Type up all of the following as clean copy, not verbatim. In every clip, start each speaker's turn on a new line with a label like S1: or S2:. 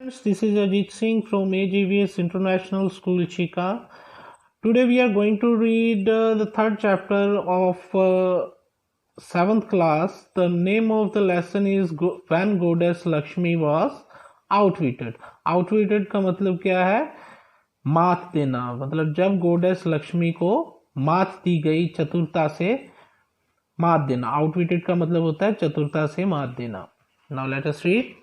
S1: This is Ajit Singh from AGVS International School, Chika. Today we are going to read the third chapter of 7th class. The name of the lesson is When Goddess Lakshmi Was Outwitted. Outwitted का मतलब क्या है? मात देना. मतलब जब गोडेस लक्ष्मी को मात दी गई, चतुरता से मात देना. आउटविटेड का मतलब होता है चतुरता से मात देना. Now let us read.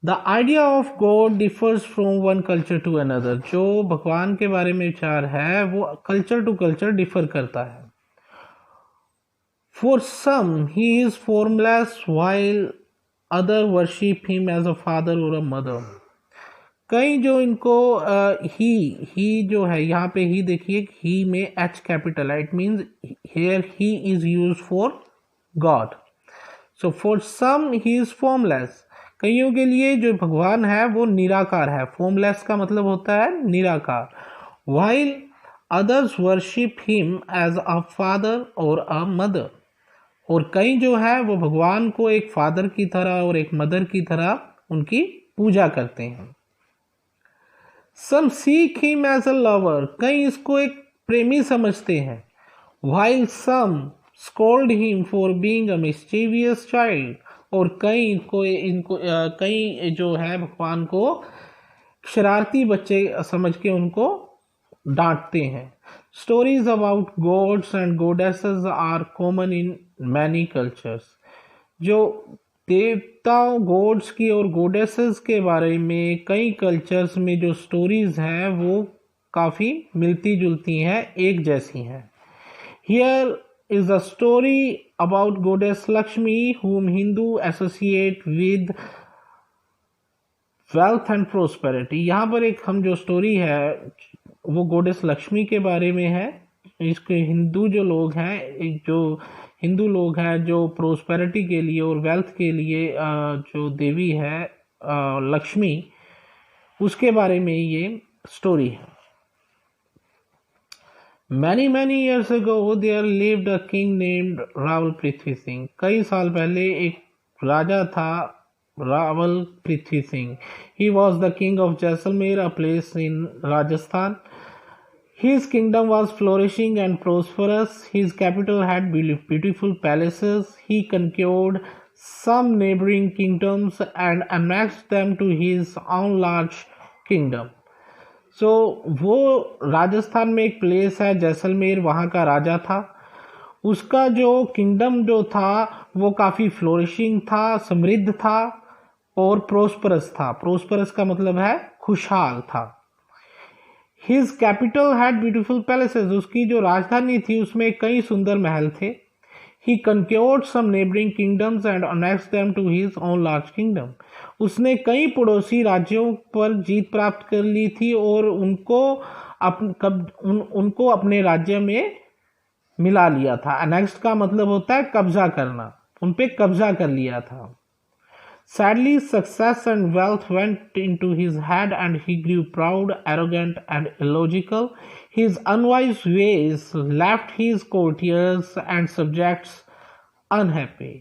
S1: The idea of God differs from one culture to another. जो भगवान के बारे में विचार है वो कल्चर टू कल्चर डिफर करता है. For some he is formless while other worship him as a father or a mother. कई जो इनको ही जो है यहाँ पे ही देखिए ही में एच कैपिटल है. It means here he is use for God. So for some he is formless. कईयों के लिए जो भगवान है वो निराकार है. फॉर्मलेस का मतलब होता है निराकार. While others worship him as a father और अ मदर. और कई जो है वो भगवान को एक फादर की तरह और एक मदर की तरह उनकी पूजा करते हैं. Some seek him as a lover. कई इसको एक प्रेमी समझते हैं. While some scold him for being a mischievous child. और कई जो है भगवान को शरारती बच्चे समझ के उनको डांटते हैं. Stories about gods and goddesses are common in many cultures. जो देवताओं गॉड्स की और गॉडेसेस के बारे में कई कल्चर्स में जो स्टोरीज हैं वो काफ़ी मिलती जुलती हैं, एक जैसी हैं. Here is a story about goddess Lakshmi whom Hindu associate with wealth and prosperity. यहाँ पर एक हम जो स्टोरी है वो गोडेस लक्ष्मी के बारे में है. इसके हिंदू जो लोग हैं जो प्रोस्पेरिटी के लिए और वेल्थ के लिए जो देवी है लक्ष्मी, उसके बारे में ये स्टोरी है. Many years ago there lived a king named Rawal Prithvi Singh. कई साल पहले एक राजा था Rawal Prithvi Singh. He was the king of Jaisalmer, a place in Rajasthan. His kingdom was flourishing and prosperous. His capital had beautiful palaces. He conquered some neighboring kingdoms and annexed them to his own large kingdom. वो राजस्थान में एक place है जैसलमेर, वहाँ का राजा था. उसका जो kingdom जो था वो काफ़ी फ्लोरिशिंग था, समृद्ध था और प्रोस्परस था. प्रोस्परस का मतलब है खुशहाल था. His capital had beautiful palaces. उसकी जो राजधानी थी उसमें कई सुंदर महल थे. He conquered some neighboring kingdoms and annexed them to his own large kingdom. उसने कई पड़ोसी राज्यों पर जीत प्राप्त कर ली थी और उनको अपने राज्य में मिला लिया था. Annexed का मतलब होता है कब्जा करना. उन पे कब्जा कर लिया था. Sadly, success and wealth went into his head and he grew proud, arrogant and illogical. His unwise ways left his courtiers and subjects unhappy.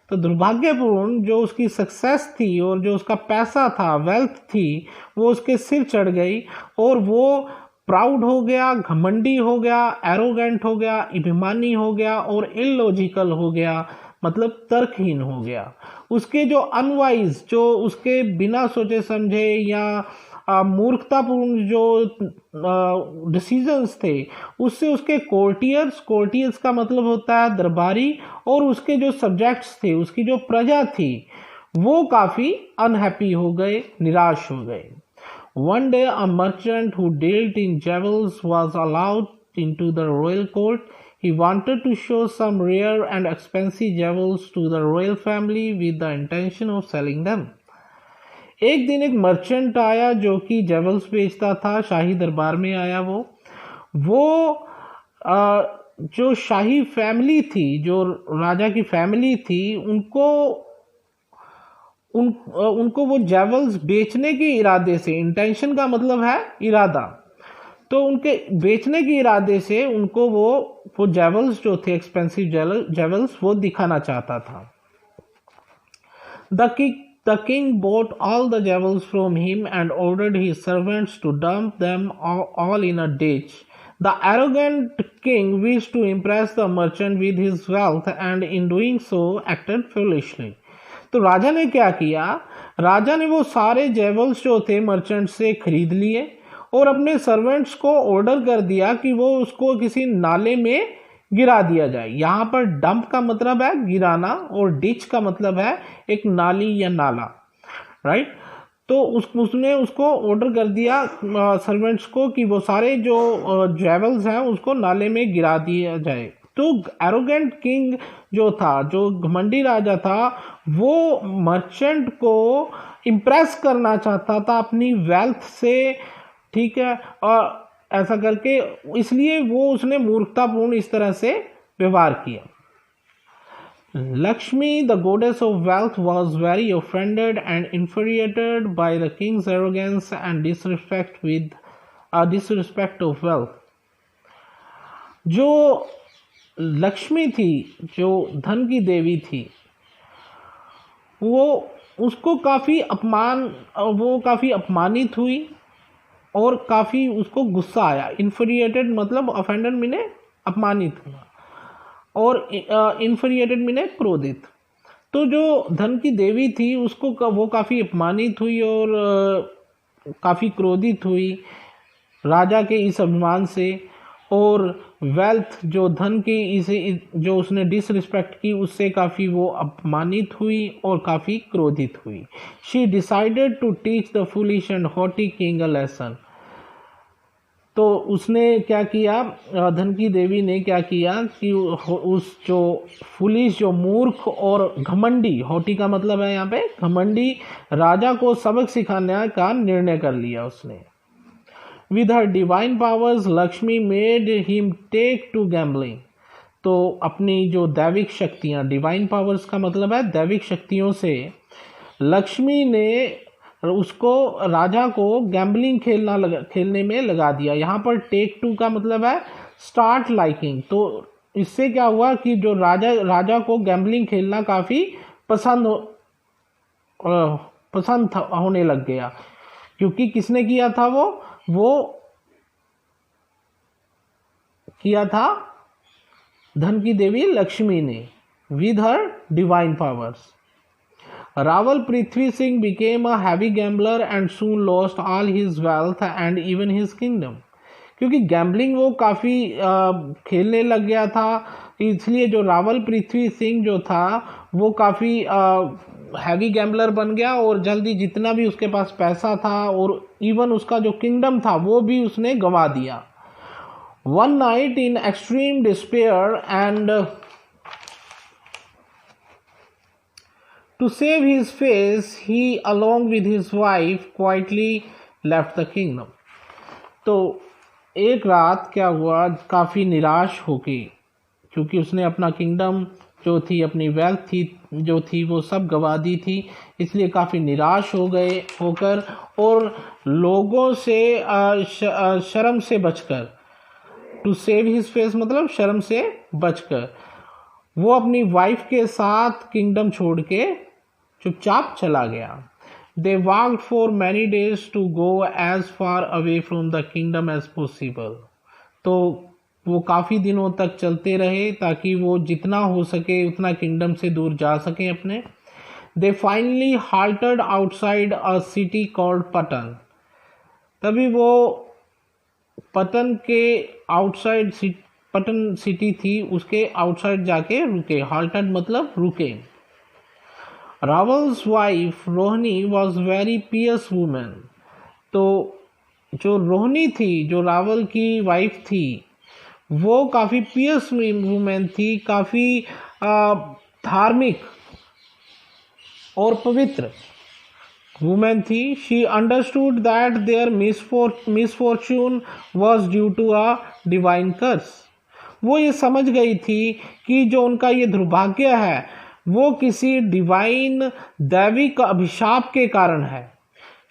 S1: तो दुर्भाग्यपूर्ण जो उसकी सक्सेस थी और जो उसका पैसा था, वेल्थ थी, वो उसके सिर चढ़ गई और वो प्राउड हो गया, घमंडी हो गया, एरोगेंट हो गया, अभिमानी हो गया और इलॉजिकल हो गया, मतलब तर्कहीन हो गया. उसके जो अनवाइज, जो उसके बिना सोचे समझे या मूर्खतापूर्ण जो डिसीजंस थे, उससे उसके कोर्टियर्स का मतलब होता है दरबारी, और उसके जो सब्जेक्ट्स थे, उसकी जो प्रजा थी, वो काफ़ी अनहैप्पी हो गए, निराश हो गए. One day a merchant who dealt in jewels was allowed into the royal court. He wanted to show some rare and expensive jewels to the royal family with the intention of selling them. एक दिन एक merchant आया जो कि jewels बेचता था. शाही दरबार में आया वो जो शाही फैमिली थी, जो राजा की फैमिली थी, उनको वो जेवल्स बेचने के इरादे से, इंटेंशन का मतलब है इरादा, तो उनके बेचने के इरादे से उनको वो जेवल्स जो थे, एक्सपेंसिव जेवल्स, वो दिखाना चाहता था. The The king bought all the jewels from him and ordered his servants to dump them all in a ditch. The arrogant king wished to impress the merchant with his wealth and in doing so acted foolishly. तो राजा ने क्या किया, राजा ने वो सारे jewels जो थे merchant से खरीद लिए और अपने सर्वेंट्स को ऑर्डर कर दिया कि वो उसको किसी नाले में गिरा दिया जाए। यहाँ पर डंप का मतलब है गिराना और डिच का मतलब है एक नाली या नाला, राइट। तो उसने उसको ऑर्डर कर दिया सर्वेंट्स को कि वो सारे जो जेवल्स हैं उसको नाले में गिरा दिया जाए। तो एरोगेंट किंग जो था, जो घमंडी राजा था, वो मर्चेंट को इम्प्रेस करना चाहता था अपनी वेल्थ से, ठीक है, और ऐसा करके इसलिए वो उसने मूर्खतापूर्ण इस तरह से व्यवहार किया। Lakshmi, the goddess of wealth, was very offended and infuriated by the king's arrogance and disrespect of wealth. जो लक्ष्मी थी, जो धन की देवी थी, वो काफ़ी अपमानित हुई और काफ़ी उसको गुस्सा आया। इन्फरिएटेड मतलब ऑफेंडेड मीने अपमानित हुआ और इन्फरिएटेड मीने क्रोधित। तो जो धन की देवी थी उसको वो काफ़ी अपमानित हुई और काफ़ी क्रोधित हुई राजा के इस अभिमान से, और वेल्थ जो धन की इसे जो उसने डिसरिस्पेक्ट की उससे काफ़ी वो अपमानित हुई और काफ़ी क्रोधित हुई। She decided to teach the foolish and haughty king a lesson. तो उसने क्या किया, धन की देवी ने क्या किया कि उस जो फुलिश, जो मूर्ख और घमंडी, हॉटी का मतलब है यहाँ पे घमंडी राजा को सबक सिखाने का निर्णय कर लिया उसने। With her divine powers, Lakshmi made him take to gambling. तो अपनी जो दैविक शक्तियाँ, डिवाइन पावर्स का मतलब है दैविक शक्तियों से लक्ष्मी ने उसको, राजा को गैम्बलिंग खेलने में लगा दिया। यहाँ पर टेक टू का मतलब है स्टार्ट लाइकिंग। तो इससे क्या हुआ कि जो राजा को गैम्बलिंग खेलना काफ़ी पसंद होने लग गया, क्योंकि किसने किया था, वो किया था धन की देवी लक्ष्मी ने, with her divine powers. Rawal Prithvi Singh became a heavy gambler and soon lost all his wealth and even his kingdom. क्योंकि गैम्बलिंग वो काफ़ी खेलने लग गया था, इसलिए जो रावल पृथ्वी सिंह जो था वो काफ़ी हैवी गैम्बलर बन गया और जल्दी जितना भी उसके पास पैसा था और इवन उसका जो किंगडम था वो भी उसने गंवा दिया। One night in extreme despair and to save his face he along with his wife quietly left the kingdom. तो एक रात क्या हुआ, काफ़ी निराश होके, क्योंकि उसने अपना किंगडम जो थी, अपनी वेल्थ जो थी वो सब गंवा दी थी, इसलिए काफ़ी निराश होकर और लोगों से शर्म से बचकर, टू सेव हिज फेस मतलब शर्म से बचकर, वो अपनी वाइफ के साथ किंगडम छोड़ के चुपचाप चला गया। They walked for many days to go as far away from the kingdom as possible. तो वो काफ़ी दिनों तक चलते रहे ताकि वो जितना हो सके उतना किंगडम से दूर जा सकें अपने। They finally halted outside a city called Patan. तभी वो पटन के आउटसाइड, पटन सिटी थी उसके आउटसाइड जाके रुके। halted मतलब रुके। Rawal's wife Rohini was very pious women. तो जो रोहिणी थी, जो रावल की वाइफ थी, वो काफ़ी पियस वूमेन थी, काफ़ी धार्मिक और पवित्र वूमेन थी। She understood that their misfortune was due to a divine curse. वो ये समझ गई थी कि जो उनका ये दुर्भाग्य है वो किसी डिवाइन दैविक अभिशाप के कारण है।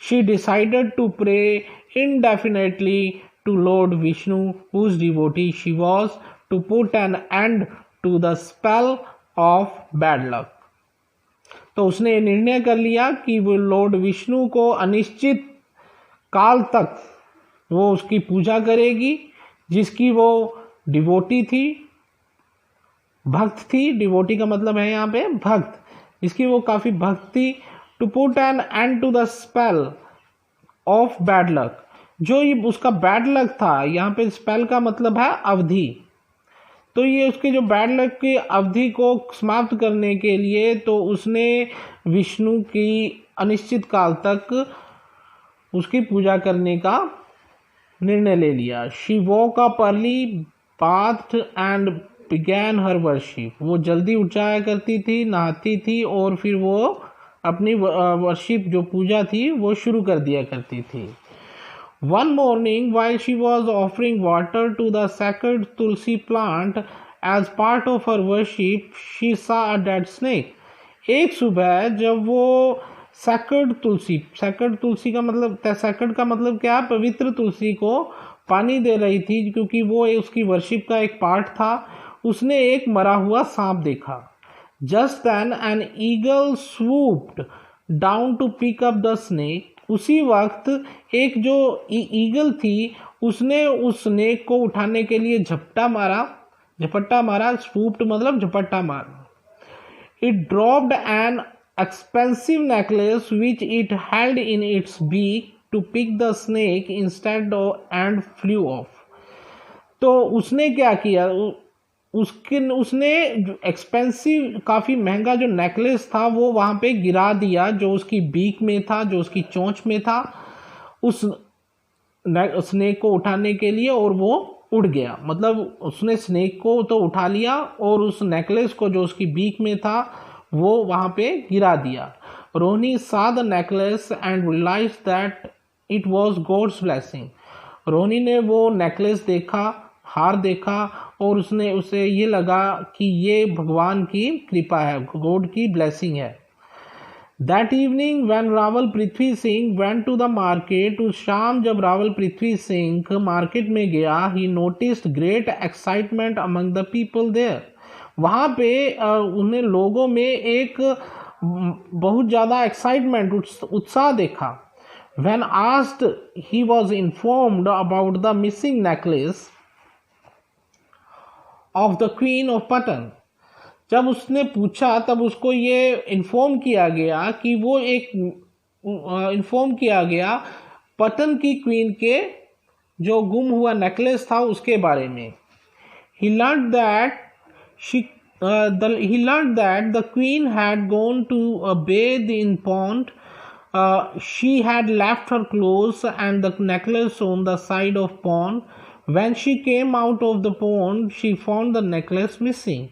S1: She decided to pray indefinitely to Lord Vishnu, whose devotee she was, to put an end to the spell of bad luck. तो उसने ये निर्णय कर लिया कि वो लॉर्ड विष्णु को अनिश्चित काल तक वो उसकी पूजा करेगी, जिसकी वो डिवोटी थी, भक्त थी। डिवोटी का मतलब है यहाँ पे भक्त, जिसकी वो काफी भक्त थी। To put an end to the spell of bad luck, जो ये उसका बैड लक था, यहाँ पे स्पेल का मतलब है अवधि, तो ये उसके जो बैड लक की अवधि को समाप्त करने के लिए तो उसने विष्णु की अनिश्चित काल तक उसकी पूजा करने का निर्णय ले लिया। She walk up early, bathed and began her worship, वो जल्दी उठ जाया करती थी, नहाती थी और फिर वो अपनी वर्शिप जो पूजा थी वो शुरू कर दिया करती थी। One morning, while she was offering water to the sacred tulsi plant as part of her worship, she saw a dead snake. एक सुबह जब वो सैक्रेड तुलसी का मतलब, सैक्रेड का मतलब क्या, पवित्र तुलसी को पानी दे रही थी, क्योंकि वो उसकी वर्शिप का एक पार्ट था, उसने एक मरा हुआ सांप देखा। Just then an eagle swooped down to pick up the snake, उसी वक्त एक जो ईगल थी उसने उस स्नेक को उठाने के लिए झपट्टा मारा। स्वूप्ड मतलब झपट्टा मारा। It dropped an expensive necklace which it held in its beak to pick the snake instead and flew off. तो उसने क्या किया, उसने एक्सपेंसिव काफ़ी महंगा जो नेकलेस था वो वहाँ पे गिरा दिया, जो उसकी बीक में था, जो उसकी चोंच में था, उस स्नेक को उठाने के लिए, और वो उड़ गया। मतलब उसने स्नेक को तो उठा लिया और उस नेकलेस को जो उसकी बीक में था वो वहाँ पे गिरा दिया। Rohini saw the necklace and realized that it was God's blessing. Rohini ने वो नेकलेस देखा, हार देखा, और उसने उसे ये लगा कि ये भगवान की कृपा है, गॉड की ब्लेसिंग है। That evening when Rawal Prithvi Singh went to the market, उस शाम जब रावल पृथ्वी सिंह मार्केट में गया, he noticed great excitement among the people there. वहाँ पे उन्हें लोगों में एक बहुत ज़्यादा एक्साइटमेंट, उत्साह देखा। When asked he was informed about the missing necklace of the queen of Patan. जब उसने पूछा तब उसको ये इन्फॉर्म किया गया कि वो इन्फॉर्म किया गया पटन की क्वीन के जो गुम हुआ नेकलेस था उसके बारे में। He learned that the queen had gone to bathe in pond. She had left her clothes and the necklace on the side of pond. When she came out of the pond, she found the necklace missing.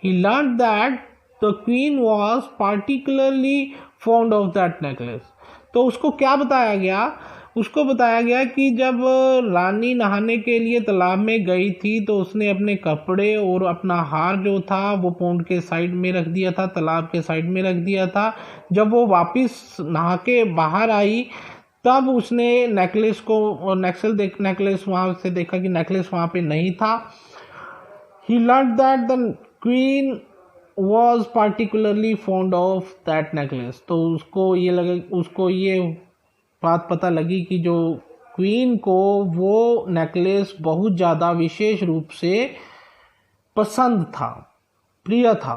S1: He learned that the queen was particularly fond of that necklace. तो उसको क्या बताया गया? उसको बताया गया कि जब रानी नहाने के लिए तालाब में गई थी तो उसने अपने कपड़े और अपना हार जो था वो पौंड के साइड में रख दिया था, तालाब के साइड में रख दिया था। जब वो वापस नहा के बाहर आई तब उसने नेकलेस वहाँ से देखा कि नेकलेस वहाँ पे नहीं था। He learned that the queen was particularly fond of that necklace. तो उसको ये बात पता लगी कि जो क्वीन को वो नेकलेस बहुत ज़्यादा विशेष रूप से पसंद था, प्रिय था।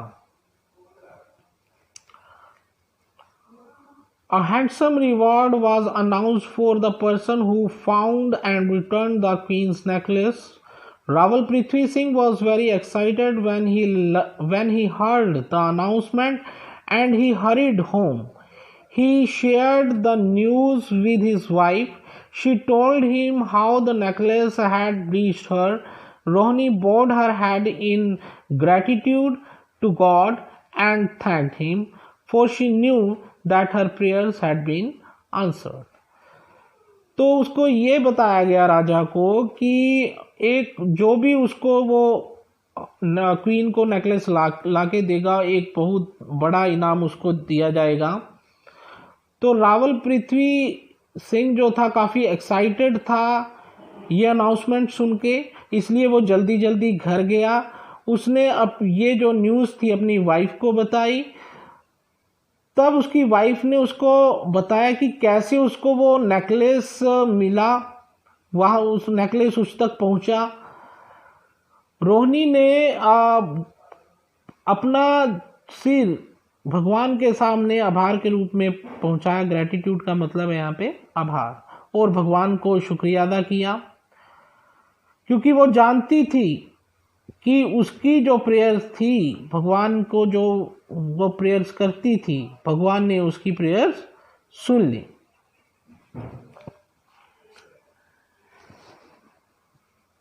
S1: A handsome reward was announced for the person who found and returned the queen's necklace. Raval Prithvi Singh was very excited when he heard the announcement and he hurried home. He shared the news with his wife. She told him how the necklace had reached her. Rohini bowed her head in gratitude to God and thanked him, for she knew that her prayers had been answered. तो उसको ये बताया गया राजा को कि एक जो भी उसको वो क्वीन को नेकलेस ला के देगा, एक बहुत बड़ा इनाम उसको दिया जाएगा। तो रावल पृथ्वी सिंह जो था काफ़ी एक्साइटेड था ये अनाउंसमेंट सुन के, इसलिए वो जल्दी जल्दी घर गया। उसने अब ये जो न्यूज़ थी अपनी वाइफ को बताई। तब उसकी वाइफ ने उसको बताया कि कैसे उसको वो नेकलेस मिला, वहाँ उस नेकलेस उस तक पहुंचा। रोहिणी ने अपना सिर भगवान के सामने आभार के रूप में पहुंचाया। ग्रेटिट्यूड का मतलब है यहाँ पे आभार, और भगवान को शुक्रिया अदा किया, क्योंकि वो जानती थी कि उसकी जो प्रेयर्स थी, भगवान को जो वो प्रेयर्स करती थी, भगवान ने उसकी प्रेयर्स सुन ली।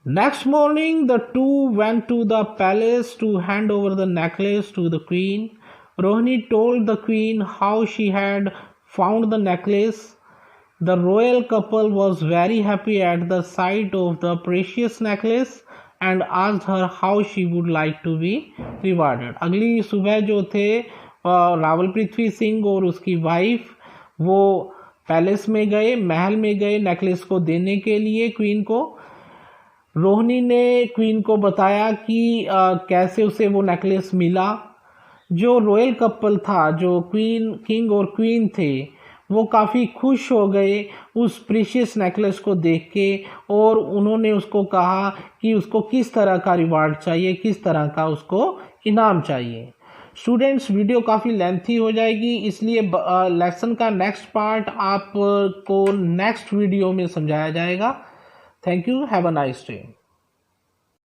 S1: Next morning, the two went to the palace to hand over the necklace to the queen. Rohini told the queen how she had found the necklace. The royal couple was very happy at the sight of the precious necklace and asked her how she would like to be rewarded. अगली सुबह जो थे रावल पृथ्वी सिंह और उसकी wife वो palace में गए, महल में गए नेकलेस को देने के लिए क्वीन को। रोहिणी ने क्वीन को बताया कि कैसे उसे वो नेकलेस मिला। जो रॉयल कपल था, जो किंग और क्वीन थे, वो काफ़ी खुश हो गए उस प्रीशियस नेकलेस को देख के, और उन्होंने उसको कहा कि उसको किस तरह का रिवार्ड चाहिए, किस तरह का उसको इनाम चाहिए। स्टूडेंट्स, वीडियो काफ़ी लेंथी हो जाएगी, इसलिए लेसन का नेक्स्ट पार्ट आपको नेक्स्ट वीडियो में समझाया जाएगा। Thank you, have a nice day.